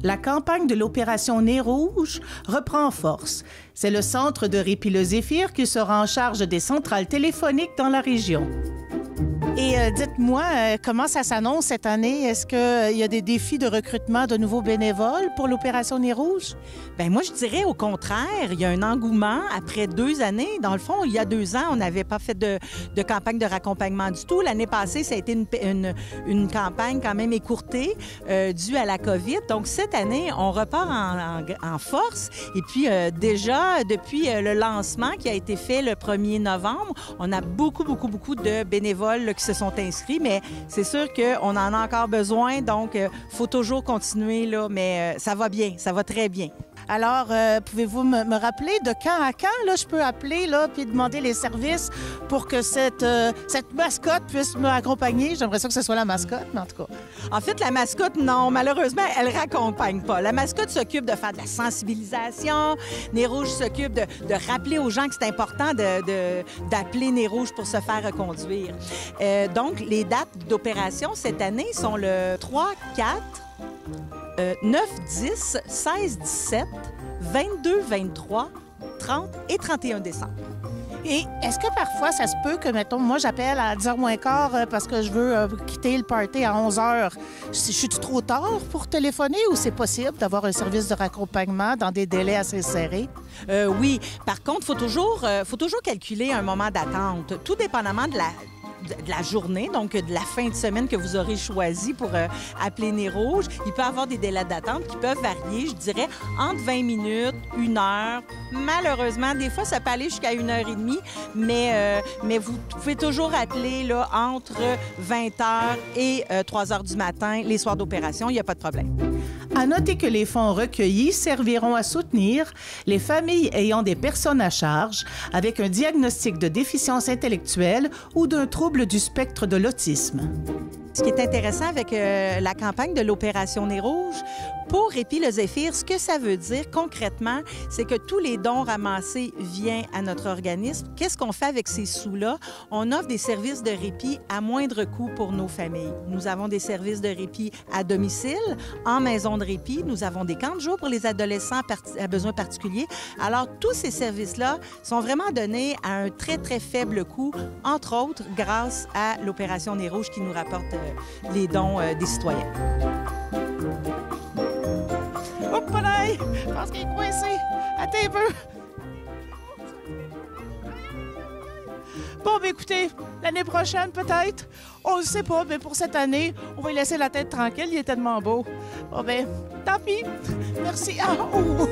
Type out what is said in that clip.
La campagne de l'opération Nez Rouge reprend force. C'est le centre de répit Le Zéphyr qui sera en charge des centrales téléphoniques dans la région. Et dites-moi, comment ça s'annonce cette année? Est-ce qu'il y a des défis de recrutement de nouveaux bénévoles pour l'opération Nez Rouge? Bien, moi, je dirais au contraire, il y a un engouement après 2 années. Dans le fond, il y a 2 ans, on n'avait pas fait de campagne de raccompagnement du tout. L'année passée, ça a été une campagne quand même écourtée due à la COVID. Donc, cette année, on repart en force. Et puis, déjà, depuis le lancement qui a été fait le 1er novembre, on a beaucoup de bénévoles là, qui se sont inscrits, mais c'est sûr qu'on en a encore besoin, donc il faut toujours continuer, là, mais ça va bien, ça va très bien. Alors, pouvez-vous me rappeler de quand à quand, là, je peux appeler, là, puis demander les services pour que cette mascotte puisse m'accompagner? J'aimerais ça que ce soit la mascotte, mais en tout cas. En fait, la mascotte, non, malheureusement, elle ne raccompagne pas. La mascotte s'occupe de faire de la sensibilisation. Nez Rouge s'occupe de rappeler aux gens que c'est important d'appeler Nez Rouge pour se faire reconduire. Donc, les dates d'opération cette année sont le 3, 4... 9, 10, 16, 17, 22, 23, 30 et 31 décembre. Et est-ce que parfois, ça se peut que, mettons, moi, j'appelle à 10h moins quart parce que je veux quitter le party à 11h. Je suis trop tard pour téléphoner ou c'est possible d'avoir un service de raccompagnement dans des délais assez serrés? Oui. Par contre, faut toujours calculer un moment d'attente, tout dépendamment de la journée, donc de la fin de semaine que vous aurez choisi pour appeler Nez Rouge. Il peut y avoir des délais d'attente qui peuvent varier, je dirais, entre 20 minutes, 1 heure. Malheureusement, des fois, ça peut aller jusqu'à 1h30, mais vous pouvez toujours appeler là, entre 20h et 3h du matin, les soirs d'opération, il n'y a pas de problème. À noter que les fonds recueillis serviront à soutenir les familles ayant des personnes à charge avec un diagnostic de déficience intellectuelle ou d'un trouble du spectre de l'autisme. Ce qui est intéressant avec la campagne de l'opération Nez Rouge, pour Répit Le Zéphyr, ce que ça veut dire concrètement, c'est que tous les dons ramassés viennent à notre organisme. Qu'est-ce qu'on fait avec ces sous-là? On offre des services de répit à moindre coût pour nos familles. Nous avons des services de répit à domicile, en maison de répit. Nous avons des camps de jour pour les adolescents à besoins particuliers. Alors, tous ces services-là sont vraiment donnés à un très, très faible coût, entre autres grâce à l'opération Nez Rouge qui nous rapporte les dons des citoyens. Hop là! Je pense qu'il est coincé. Attends un peu. Bon, bien écoutez, l'année prochaine peut-être. On ne sait pas, mais pour cette année, on va lui laisser la tête tranquille. Il est tellement beau. Bon, ben, tant pis. Merci. Ah, oh.